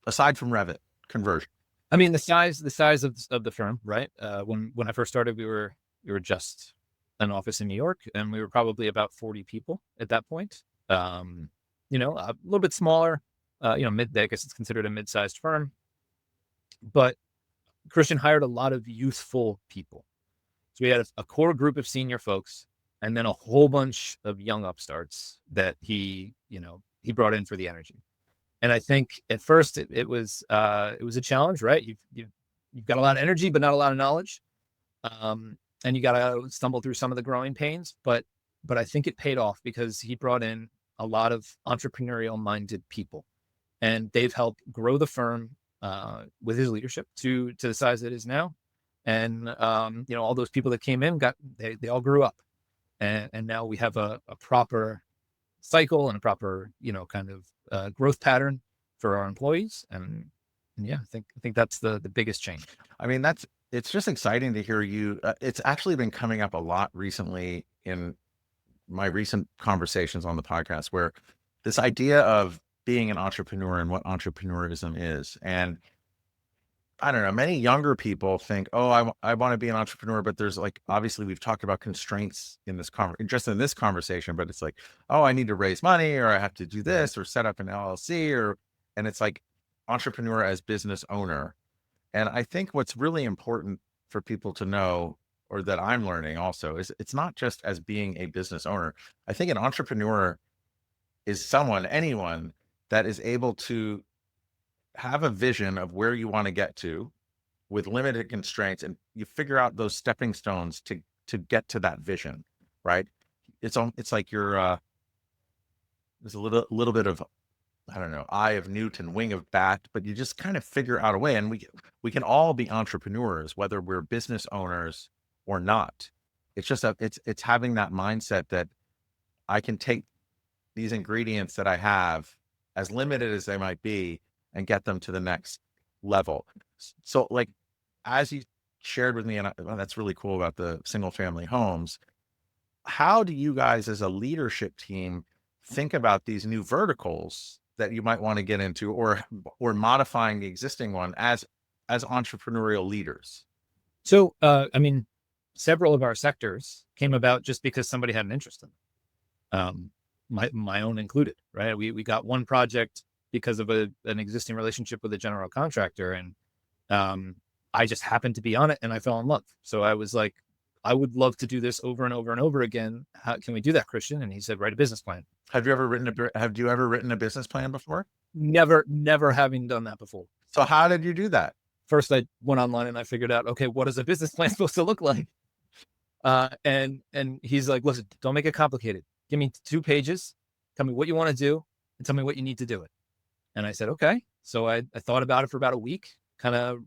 aside from Revit conversion? I mean, the size of the firm, right? When I first started, we were We were just an office in New York, and we were probably about 40 people at that point. A little bit smaller, I guess it's considered a mid-sized firm, but Christian hired a lot of youthful people. So we had a core group of senior folks, and then a whole bunch of young upstarts that he brought in for the energy. And I think at first it was a challenge, right? You've got a lot of energy, but not a lot of knowledge. And you got to stumble through some of the growing pains, but I think it paid off because he brought in a lot of entrepreneurial minded people, and they've helped grow the firm with his leadership to the size it is now. And all those people that came in they all grew up, and now we have a proper cycle and a proper kind of growth pattern for our employees. And yeah, I think that's the biggest change. I mean, it's just exciting to hear you. It's actually been coming up a lot recently in my recent conversations on the podcast, where this idea of being an entrepreneur and what entrepreneurism is. And I don't know, many younger people think, oh, I want to be an entrepreneur, but there's like, obviously we've talked about constraints in this conversation, but it's like, oh, I need to raise money, or I have to do this, or set up an LLC, and it's like entrepreneur as business owner. And I think what's really important for people to know, or that I'm learning also, is it's not just as being a business owner. I think an entrepreneur is anyone that is able to have a vision of where you want to get to with limited constraints, and you figure out those stepping stones to get to that vision, right? It's like you're there's a little bit of, I don't know, eye of Newton, wing of bat, but you just kind of figure out a way. And we can all be entrepreneurs, whether we're business owners or not. It's just it's having that mindset that I can take these ingredients that I have, as limited as they might be, and get them to the next level. So like, as you shared with me, and that's really cool about the single family homes, how do you guys as a leadership team think about these new verticals that you might want to get into, or modifying the existing one as entrepreneurial leaders? So, several of our sectors came about just because somebody had an interest in them. My own included, right? We got one project because of an existing relationship with a general contractor, and I just happened to be on it, and I fell in love. So I was like, I would love to do this over and over and over again. How can we do that, Christian? And he said, write a business plan. Have you ever written a business plan before? Never having done that before. So how did you do that? First, I went online and I figured out, okay, what is a business plan supposed to look like? And he's like, listen, don't make it complicated. Give me 2 pages. Tell me what you want to do, and tell me what you need to do it. And I said, okay. So I thought about it for about a week, kind of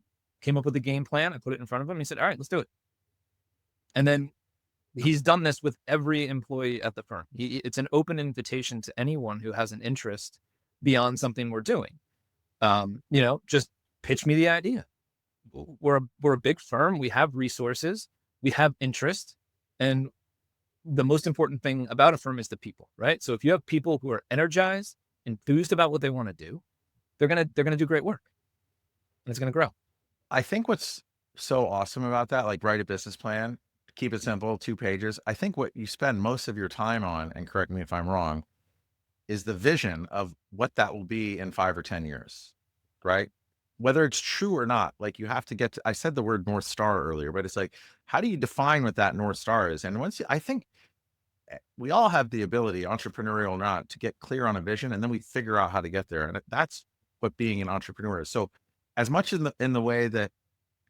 came up with a game plan. I put it in front of him. He said, all right, let's do it. And then he's done this with every employee at the firm. It's an open invitation to anyone who has an interest beyond something we're doing. Just pitch me the idea. We're a big firm. We have resources. We have interest. And the most important thing about a firm is the people, right? So if you have people who are energized, enthused about what they want to do, they're going to do great work, and it's going to grow. I think what's so awesome about that, like, write a business plan, keep it simple, 2 pages. I think what you spend most of your time on, and correct me if I'm wrong, is the vision of what that will be in 5 or 10 years, right? Whether it's true or not, like, you have to get to, I said the word North Star earlier, but it's like, how do you define what that North Star is? And I think we all have the ability, entrepreneurial or not, to get clear on a vision, and then we figure out how to get there. And that's what being an entrepreneur is. So as much in the way that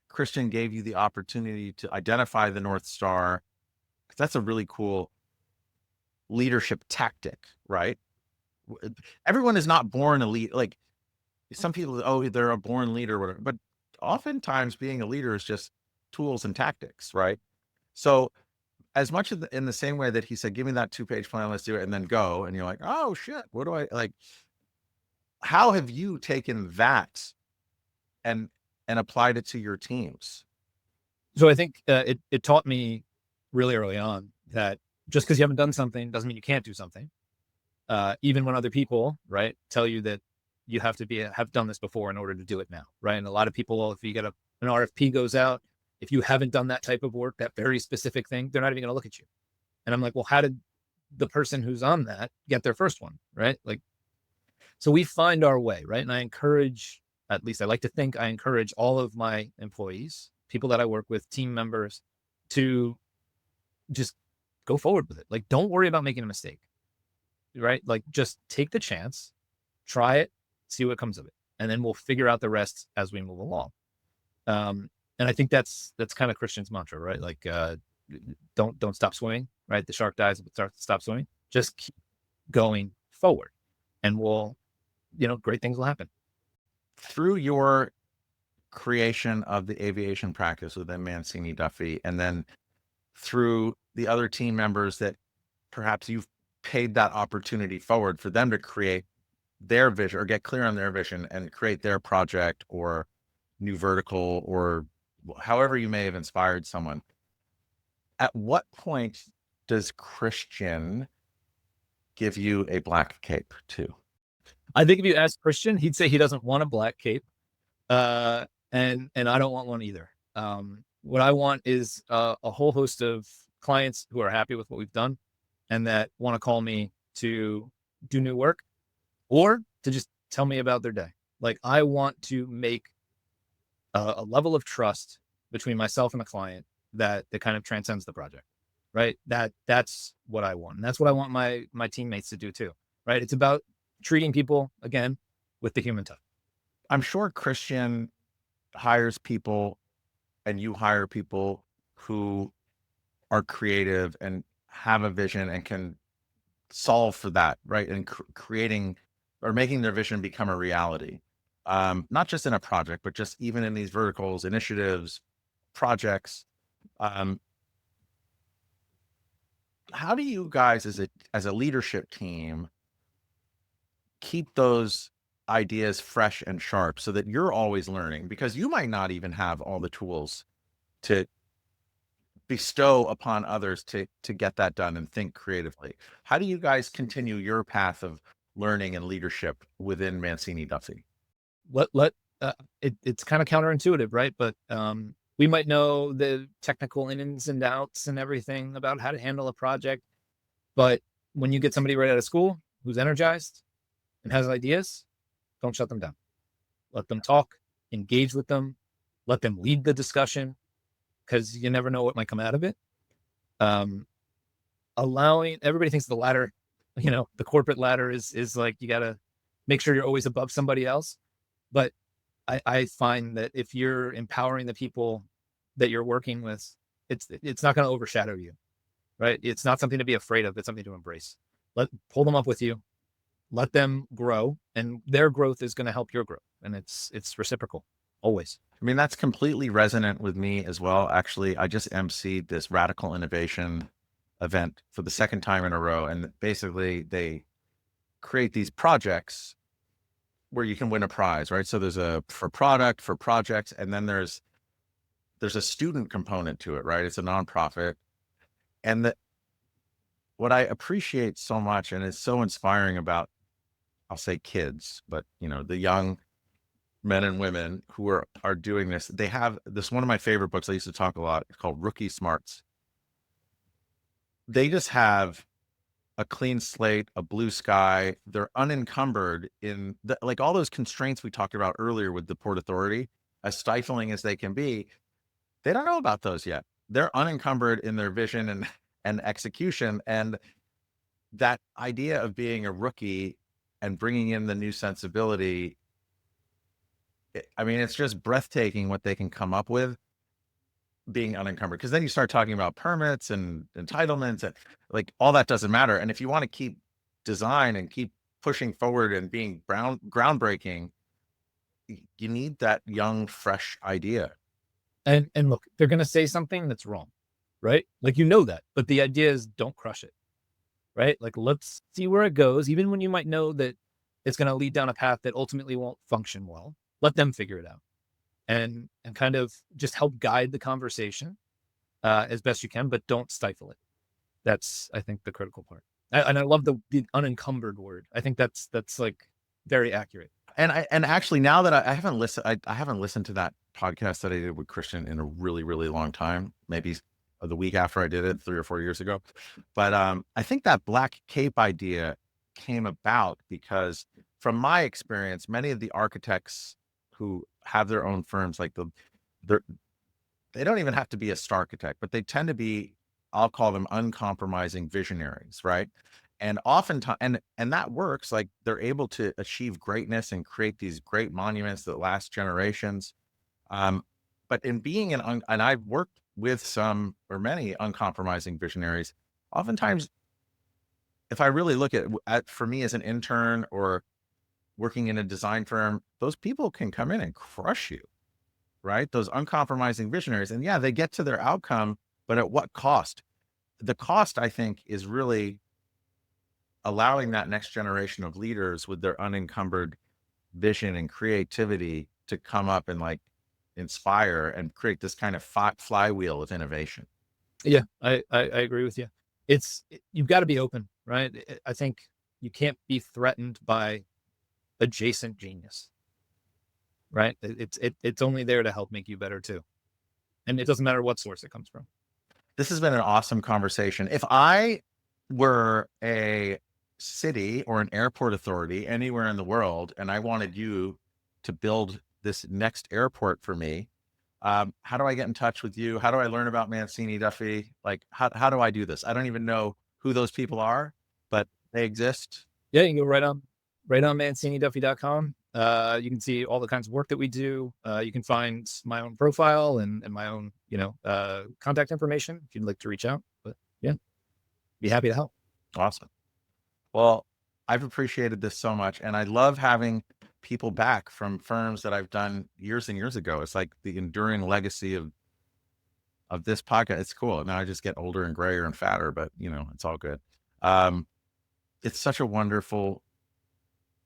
Christian gave you the opportunity to identify the North Star, because that's a really cool leadership tactic, right? Everyone is not born a lead. Like, some people, oh, they're a born leader, whatever. But oftentimes being a leader is just tools and tactics, right? So as much in the same way that he said, give me that 2-page plan, let's do it, and then go. And you're like, oh shit, what do I like? How have you taken that and applied it to your teams? So I think it taught me really early on that just because you haven't done something doesn't mean you can't do something. Even when other people, right, tell you that you have to have done this before in order to do it now, right? And a lot of people, if you get an RFP goes out, if you haven't done that type of work, that very specific thing, they're not even going to look at you. And I'm like, well, how did the person who's on that get their first one? Right. Like, so we find our way. Right. And I encourage, at least I like to think I encourage all of my employees, people that I work with, team members, to just go forward with it. Like, don't worry about making a mistake. Right. Like, just take the chance, try it, see what comes of it. And then we'll figure out the rest as we move along. And I think that's kind of Christian's mantra, right? Like, don't stop swimming, right? The shark dies if it stop swimming. Just keep going forward, and great things will happen. Through your creation of the aviation practice within Mancini Duffy, and then through the other team members that perhaps you've paid that opportunity forward for them to create their vision or get clear on their vision and create their project or new vertical, or however you may have inspired someone. At what point does Christian give you a black cape too? I think if you ask Christian, he'd say he doesn't want a black cape. And I don't want one either. What I want is a whole host of clients who are happy with what we've done and that want to call me to do new work or to just tell me about their day. Like, I want to make a level of trust between myself and the client that kind of transcends the project, right? That's what I want. And that's what I want my teammates to do too, right? It's about treating people, again, with the human touch. I'm sure Christian hires people and you hire people who are creative and have a vision and can solve for that, right? And creating or making their vision become a reality. Not just in a project, but just even in these verticals, initiatives, projects. How do you guys as a leadership team keep those ideas fresh and sharp so that you're always learning? Because you might not even have all the tools to bestow upon others to get that done and think creatively. How do you guys continue your path of learning and leadership within Mancini Duffy? It's kind of counterintuitive, right? But we might know the technical ins and outs and everything about how to handle a project. But when you get somebody right out of school who's energized and has ideas, don't shut them down. Let them talk, engage with them, let them lead the discussion, because you never know what might come out of it. Everybody thinks the ladder, the corporate ladder is like, you got to make sure you're always above somebody else. But I find that if you're empowering the people that you're working with, it's not going to overshadow you, right? It's not something to be afraid of. It's something to embrace. Pull them up with you, let them grow, and their growth is going to help your growth. And it's reciprocal always. I mean, that's completely resonant with me as well. Actually, I just emceed this radical innovation event for the second time in a row. And basically they create these projects where you can win a prize, right? So there's for projects, and then there's a student component to it, right? It's a nonprofit. And what I appreciate so much and is so inspiring about, I'll say kids, but the young men and women who are doing this, they have this, one of my favorite books I used to talk a lot, it's called Rookie Smarts. They just have a clean slate, a blue sky. They're unencumbered in like all those constraints we talked about earlier with the Port Authority, as stifling as they can be. They don't know about those yet. They're unencumbered in their vision and execution. And that idea of being a rookie and bringing in the new sensibility, I mean, it's just breathtaking what they can come up with being unencumbered. Because then you start talking about permits and entitlements and like all that doesn't matter. And if you want to keep design and keep pushing forward and being groundbreaking, you need that young, fresh idea. And look, they're going to say something that's wrong, right? Like, that, but the idea is don't crush it, right? Like, let's see where it goes. Even when you might know that it's going to lead down a path that ultimately won't function well, let them figure it out and kind of just help guide the conversation as best you can, but don't stifle it. That's, I think, the critical part. And I love the unencumbered word. I think that's like very accurate. And actually, now that I haven't listened, I haven't listened to that podcast that I did with Christian in a really, really long time, maybe the week after I did it 3 or 4 years ago. But I think that black cape idea came about because from my experience, many of the architects who have their own firms, like they don't even have to be a star architect, but they tend to be, I'll call them uncompromising visionaries, right? And oftentimes, and that works. Like they're able to achieve greatness and create these great monuments that last generations. Um, but in being and I've worked with some or many uncompromising visionaries. Oftentimes, if I really look at for me as an intern or working in a design firm, those people can come in and crush you, right? Those uncompromising visionaries. And yeah, they get to their outcome, but at what cost? The cost, I think, is really allowing that next generation of leaders with their unencumbered vision and creativity to come up and like inspire and create this kind of flywheel of innovation. Yeah, I agree with you. You've got to be open, right? I think you can't be threatened by adjacent genius, right? It's only there to help make you better too. And it doesn't matter what source it comes from. This has been an awesome conversation. If I were a city or an airport authority anywhere in the world, and I wanted you to build this next airport for me, how do I get in touch with you? How do I learn about Mancini Duffy? Like, how do I do this? I don't even know who those people are, but they exist. Yeah, you can go right on manciniduffy.com. You can see all the kinds of work that we do. You can find my own profile and my own, contact information if you'd like to reach out. But yeah, be happy to help. Awesome. Well, I've appreciated this so much. And I love having people back from firms that I've done years and years ago. It's like the enduring legacy of this podcast. It's cool. Now I just get older and grayer and fatter, but it's all good. It's such a wonderful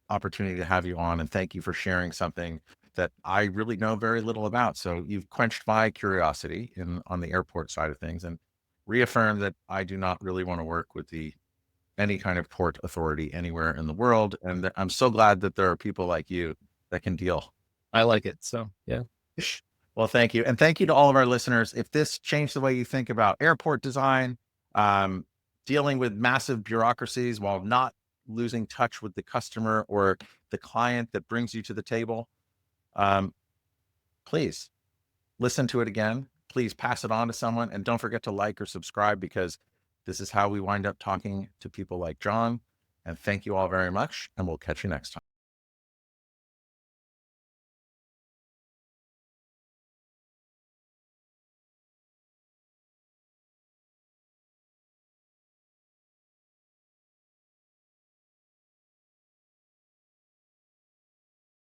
opportunity to have you on, and thank you for sharing something that I really know very little about. So you've quenched my curiosity on the airport side of things and reaffirmed that I do not really want to work with any kind of port authority anywhere in the world. And I'm so glad that there are people like you that can deal. I like it. So yeah. Well, thank you. And thank you to all of our listeners. If this changed the way you think about airport design, dealing with massive bureaucracies while not losing touch with the customer or the client that brings you to the table, please listen to it again. Please pass it on to someone, and don't forget to like or subscribe, because this is how we wind up talking to people like John. And thank you all very much, and we'll catch you next time.